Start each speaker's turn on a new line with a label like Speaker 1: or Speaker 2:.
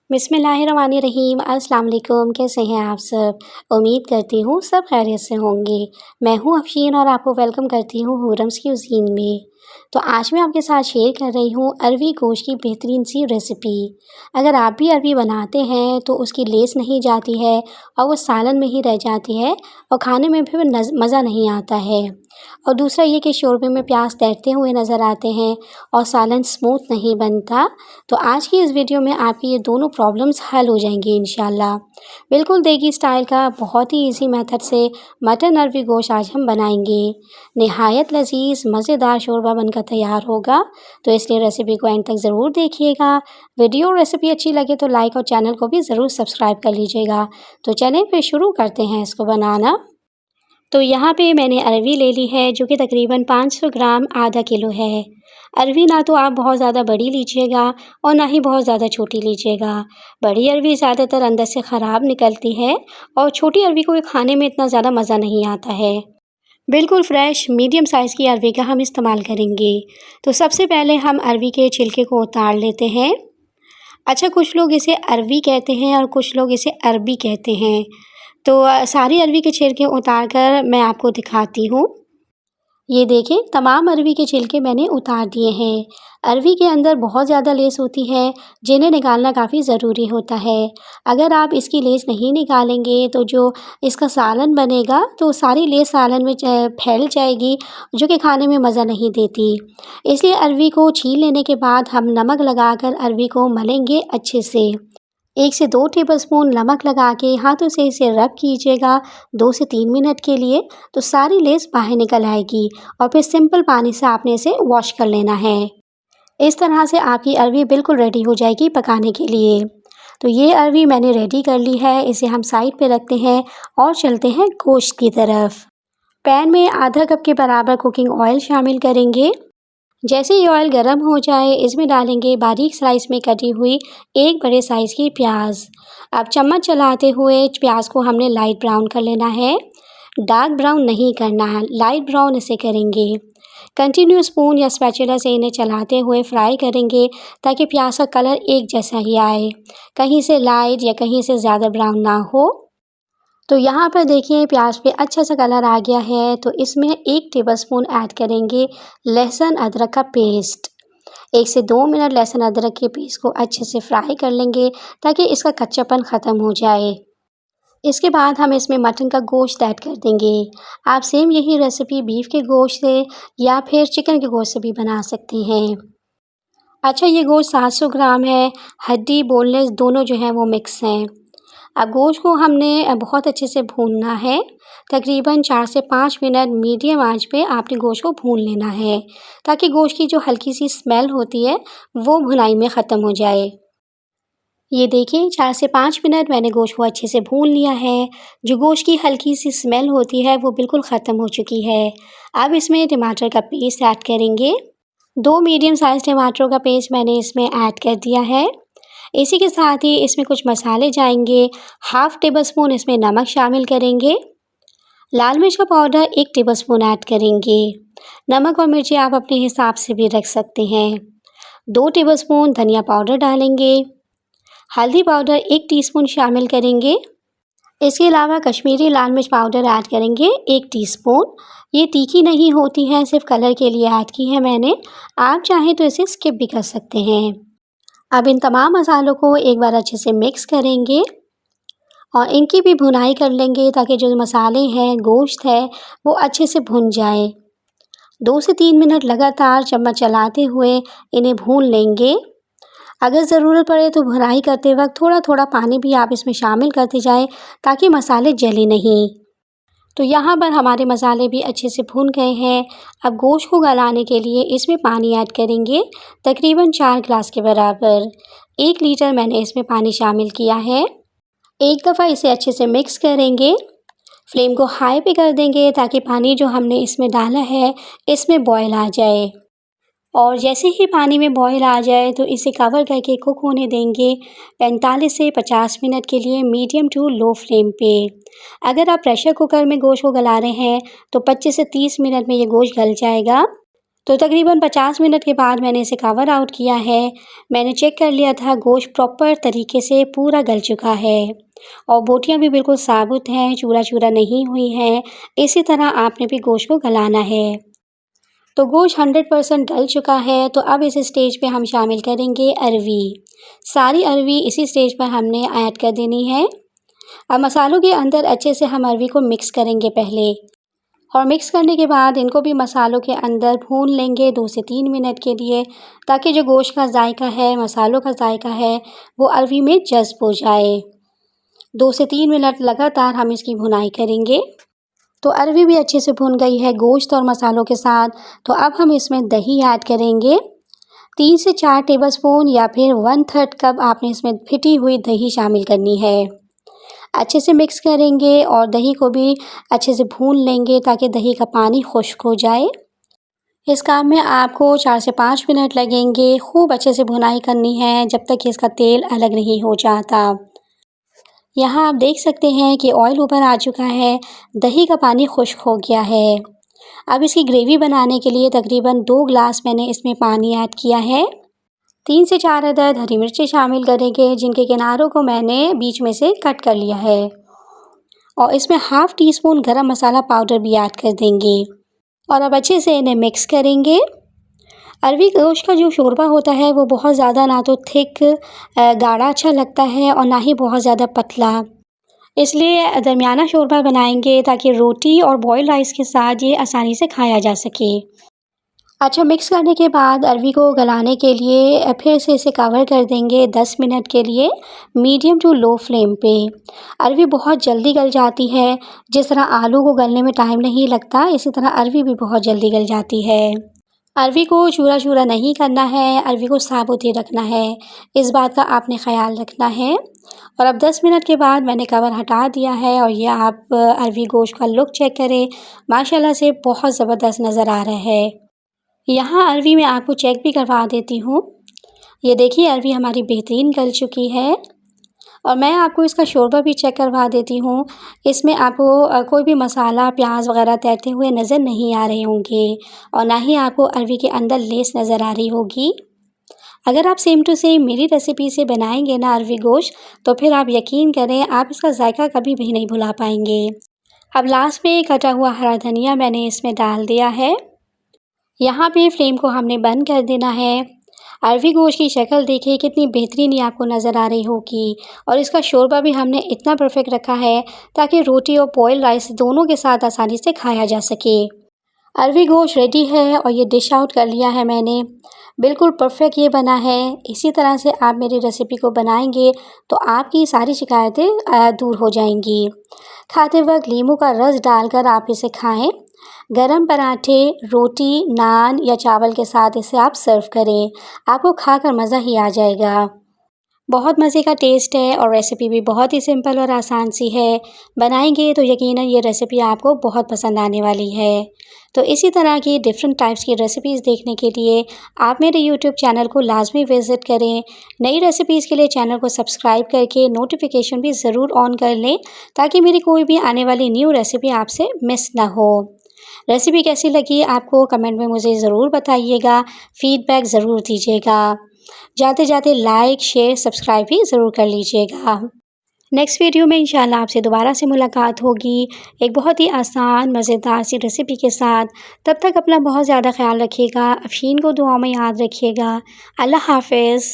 Speaker 1: बिस्मिल्लाहिर्रहमानिर्रहीम। अस्सलाम वालेकुम। कैसे हैं आप सब? उम्मीद करती हूँ सब खैरियत से होंगे। मैं हूँ अफशीन और आपको वेलकम करती हूँ हुरम्स क्यूज़ीन में। तो आज मैं आपके साथ शेयर कर रही हूँ अरवी गोश्त की बेहतरीन सी रेसिपी। अगर आप भी अरवी बनाते हैं तो उसकी लेस नहीं जाती है और वो सालन में ही रह जाती है और खाने में भी मज़ा नहीं आता है। और दूसरा ये कि शोरबे में प्याज तैरते हुए नज़र आते हैं और सालन स्मूथ नहीं बनता। तो आज की इस वीडियो में आपकी ये दोनों प्रॉब्लम्स हल हो जाएंगी इंशाल्लाह। बिल्कुल देगी स्टाइल का बहुत ही इजी मेथड से मटन अरवी गोश्त आज हम बनाएंगे। नहायत लजीज मज़ेदार शोरबा बनकर तैयार होगा, तो इसलिए रेसिपी को एंड तक ज़रूर देखिएगा। वीडियो और रेसिपी अच्छी लगे तो लाइक और चैनल को भी ज़रूर सब्सक्राइब कर लीजिएगा। तो चलिए फिर शुरू करते हैं इसको बनाना। तो यहाँ पे मैंने अरवी ले ली है जो कि तकरीबन 500 ग्राम आधा किलो है। अरवी ना तो आप बहुत ज़्यादा बड़ी लीजिएगा और ना ही बहुत ज़्यादा छोटी लीजिएगा। बड़ी अरवी ज़्यादातर अंदर से ख़राब निकलती है और छोटी अरवी को खाने में इतना ज़्यादा मज़ा नहीं आता है। बिल्कुल फ्रेश मीडियम साइज़ की अरवी का हम इस्तेमाल करेंगे। तो सबसे पहले हम अरवी के छिलके को उतार लेते हैं। अच्छा, कुछ लोग इसे अरवी कहते हैं और कुछ लोग इसे अरबी कहते हैं। तो सारी अरवी के छिलके उतार कर मैं आपको दिखाती हूँ। ये देखें, तमाम अरवी के छिलके मैंने उतार दिए हैं। अरवी के अंदर बहुत ज़्यादा लेस होती है जिन्हें निकालना काफ़ी ज़रूरी होता है। अगर आप इसकी लेस नहीं निकालेंगे तो जो इसका सालन बनेगा तो सारी लेस सालन में फैल जाएगी, जो कि खाने में मज़ा नहीं देती। इसलिए अरवी को छील लेने के बाद हम नमक लगाकर अरवी को मलेंगे अच्छे से। 1 से 2 टेबलस्पून नमक लगा के हाथों से इसे रब कीजिएगा 2 से 3 मिनट के लिए, तो सारी लेस बाहर निकल आएगी और फिर सिंपल पानी से आपने इसे वॉश कर लेना है। इस तरह से आपकी अरवी बिल्कुल रेडी हो जाएगी पकाने के लिए। तो ये अरवी मैंने रेडी कर ली है, इसे हम साइड पे रखते हैं और चलते हैं गोश्त की तरफ। पैन में आधा कप के बराबर कुकिंग ऑयल शामिल करेंगे। जैसे ही ऑयल गर्म हो जाए इसमें डालेंगे बारीक स्लाइस में कटी हुई एक बड़े साइज़ की प्याज। अब चम्मच चलाते हुए प्याज को हमने लाइट ब्राउन कर लेना है, डार्क ब्राउन नहीं करना है, लाइट ब्राउन इसे करेंगे। कंटिन्यू स्पून या स्पैचुला से इन्हें चलाते हुए फ्राई करेंगे ताकि प्याज का कलर एक जैसा ही आए, कहीं से लाइट या कहीं से ज़्यादा ब्राउन ना हो। तो यहाँ पर देखिए प्याज पे अच्छा सा कलर आ गया है, तो इसमें 1 टेबलस्पून ऐड करेंगे लहसुन अदरक का पेस्ट। 1 से 2 मिनट लहसुन अदरक के पेस्ट को अच्छे से फ्राई कर लेंगे ताकि इसका कच्चापन ख़त्म हो जाए। इसके बाद हम इसमें मटन का गोश्त ऐड कर देंगे। आप सेम यही रेसिपी बीफ के गोश्त से या फिर चिकन के गोश्त से भी बना सकते हैं। अच्छा, ये गोश्त 700 ग्राम है, हड्डी बोनलेस दोनों जो हैं वो मिक्स हैं। अब गोश्त को हमने बहुत अच्छे से भूनना है, तकरीबन 4 से 5 मिनट मीडियम आंच पे आपने गोश्त को भून लेना है ताकि गोश्त की जो हल्की सी स्मेल होती है वो भुनाई में ख़त्म हो जाए। ये देखिए 4 से 5 मिनट मैंने गोश्त को अच्छे से भून लिया है। जो गोश्त की हल्की सी स्मेल होती है वो बिल्कुल ख़त्म हो चुकी है। अब इसमें टमाटर का पेस्ट ऐड करेंगे। 2 मीडियम साइज़ टमाटरों का पेस्ट मैंने इसमें ऐड कर दिया है। इसी के साथ ही इसमें कुछ मसाले जाएंगे। हाफ़ टेबलस्पून इसमें नमक शामिल करेंगे। लाल मिर्च का पाउडर 1 टेबलस्पून ऐड करेंगे। नमक और मिर्ची आप अपने हिसाब से भी रख सकते हैं। 2 टेबलस्पून धनिया पाउडर डालेंगे। हल्दी पाउडर 1 टीस्पून शामिल करेंगे। इसके अलावा कश्मीरी लाल मिर्च पाउडर ऐड करेंगे 1 टीस्पून। ये तीखी नहीं होती है, सिर्फ कलर के लिए ऐड की है मैंने। आप चाहें तो इसे स्किप भी कर सकते हैं। अब इन तमाम मसालों को एक बार अच्छे से मिक्स करेंगे और इनकी भी भुनाई कर लेंगे ताकि जो मसाले हैं, गोश्त है, वो अच्छे से भुन जाए। 2 से 3 मिनट लगातार चम्मच चलाते हुए इन्हें भून लेंगे। अगर ज़रूरत पड़े तो भुनाई करते वक्त थोड़ा थोड़ा पानी भी आप इसमें शामिल करते जाएं ताकि मसाले जले नहीं। तो यहाँ पर हमारे मसाले भी अच्छे से भुन गए हैं। अब गोश्त को गलाने के लिए इसमें पानी ऐड करेंगे, तकरीबन 4 गिलास के बराबर। 1 लीटर मैंने इसमें पानी शामिल किया है। एक दफ़ा इसे अच्छे से मिक्स करेंगे। फ्लेम को हाई पे कर देंगे ताकि पानी जो हमने इसमें डाला है इसमें बॉयल आ जाए। और जैसे ही पानी में बॉयल आ जाए तो इसे कवर करके कुक होने देंगे 45 से 50 मिनट के लिए मीडियम टू लो फ्लेम पे। अगर आप प्रेशर कुकर में गोश्त को गला रहे हैं तो 25 से 30 मिनट में ये गोश्त गल जाएगा। तो तकरीबन 50 मिनट के बाद मैंने इसे कवर आउट किया है। मैंने चेक कर लिया था गोश्त प्रॉपर तरीके से पूरा गल चुका है और बोटियां भी बिल्कुल साबुत हैं, चूरा-चूरा नहीं हुई हैं। इसी तरह आपने भी गोश्त को गलाना है। तो गोश्त 100% गल चुका है, तो अब इस स्टेज पे हम शामिल करेंगे अरवी। सारी अरवी इसी स्टेज पर हमने ऐड कर देनी है। अब मसालों के अंदर अच्छे से हम अरवी को मिक्स करेंगे पहले और मिक्स करने के बाद इनको भी मसालों के अंदर भून लेंगे 2 से 3 मिनट के लिए, ताकि जो गोश्त का जायका है, मसालों का जायका है, वो अरवी में जज़्ब हो जाए। 2 से 3 मिनट लगातार हम इसकी भुनाई करेंगे। तो अरवी भी अच्छे से भुन गई है गोश्त और मसालों के साथ। तो अब हम इसमें दही ऐड करेंगे। 3 से 4 टेबलस्पून या फिर 1/3 कप आपने इसमें फिटी हुई दही शामिल करनी है। अच्छे से मिक्स करेंगे और दही को भी अच्छे से भून लेंगे ताकि दही का पानी खुश्क हो जाए। इस काम में आपको 4 से 5 मिनट लगेंगे। खूब अच्छे से भुनाई करनी है जब तक कि इसका तेल अलग नहीं हो जाता। यहाँ आप देख सकते हैं कि ऑयल ऊपर आ चुका है, दही का पानी खुश्क हो गया है। अब इसकी ग्रेवी बनाने के लिए तकरीबन 2 ग्लास मैंने इसमें पानी ऐड किया है। 3 से 4 अदद हरी मिर्ची शामिल करेंगे, जिनके किनारों को मैंने बीच में से कट कर लिया है और इसमें हाफ़ टी स्पून गरम मसाला पाउडर भी ऐड कर देंगे और अब अच्छे से इन्हें मिक्स करेंगे। अरवी गोश्त का जो शोरबा होता है वो बहुत ज़्यादा ना तो थिक गाढ़ा अच्छा लगता है और ना ही बहुत ज़्यादा पतला, इसलिए दरमियाना शोरबा बनाएंगे ताकि रोटी और बॉइल्ड राइस के साथ ये आसानी से खाया जा सके। अच्छा, मिक्स करने के बाद अरवी को गलाने के लिए फिर से इसे कवर कर देंगे 10 मिनट के लिए मीडियम टू लो फ्लेम पे। अरवी बहुत जल्दी गल जाती है। जिस तरह आलू को गलने में टाइम नहीं लगता, इसी तरह अरवी भी बहुत जल्दी गल जाती है। अरवी को चूरा-चूरा नहीं करना है, अरवी को साबुत ही रखना है। इस बात का आपने ख़याल रखना है। और अब 10 मिनट के बाद मैंने कवर हटा दिया है और ये आप अरवी गोश्त का लुक चेक करें। माशाल्लाह से बहुत ज़बरदस्त नज़र आ रहा है। यहाँ अरवी मैं आपको चेक भी करवा देती हूँ। ये देखिए अरवी हमारी बेहतरीन गल चुकी है और मैं आपको इसका शोरबा भी चेक करवा देती हूँ। इसमें आपको कोई भी मसाला, प्याज वगैरह तैरते हुए नज़र नहीं आ रहे होंगे और ना ही आपको अरवी के अंदर लेस नज़र आ रही होगी। अगर आप सेम टू सेम मेरी रेसिपी से बनाएंगे ना अरवी गोश्त, तो फिर आप यकीन करें आप इसका जायका कभी भी नहीं भुला पाएंगे। अब लास्ट में कटा हुआ हरा धनिया मैंने इसमें डाल दिया है। यहाँ पे फ्लेम को हमने बंद कर देना है। अरवी गोश्त की शक्ल देखिए कितनी बेहतरीन ये आपको नज़र आ रही होगी और इसका शोरबा भी हमने इतना परफेक्ट रखा है ताकि रोटी और बॉइल्ड राइस दोनों के साथ आसानी से खाया जा सके। अरवी गोश्त रेडी है और ये डिश आउट कर लिया है मैंने। बिल्कुल परफेक्ट ये बना है। इसी तरह से आप मेरी रेसिपी को बनाएंगे तो आपकी सारी शिकायतें दूर हो जाएंगी। खाते वक्त नींबू का रस डालकर आप इसे खाएं। गरम पराठे, रोटी, नान या चावल के साथ इसे आप सर्व करें। आपको खाकर मज़ा ही आ जाएगा। बहुत मज़े का टेस्ट है और रेसिपी भी बहुत ही सिंपल और आसान सी है। बनाएंगे तो यकीनन ये रेसिपी आपको बहुत पसंद आने वाली है। तो इसी तरह की डिफरेंट टाइप्स की रेसिपीज़ देखने के लिए आप मेरे यूट्यूब चैनल को लाजमी विज़िट करें। नई रेसिपीज़ के लिए चैनल को सब्सक्राइब करके नोटिफिकेशन भी ज़रूर ऑन कर लें ताकि मेरी कोई भी आने वाली न्यू रेसिपी आपसे मिस ना हो। रेसिपी कैसी लगी आपको कमेंट में मुझे ज़रूर बताइएगा, फ़ीडबैक ज़रूर दीजिएगा। जाते जाते लाइक, शेयर, सब्सक्राइब भी ज़रूर कर लीजिएगा। नेक्स्ट वीडियो में इंशाल्लाह आपसे दोबारा से मुलाकात होगी एक बहुत ही आसान मज़ेदार सी रेसिपी के साथ। तब तक अपना बहुत ज़्यादा ख़्याल रखिएगा। अफ़शीन को दुआ में याद रखिएगा। अल्लाह हाफ़िज़।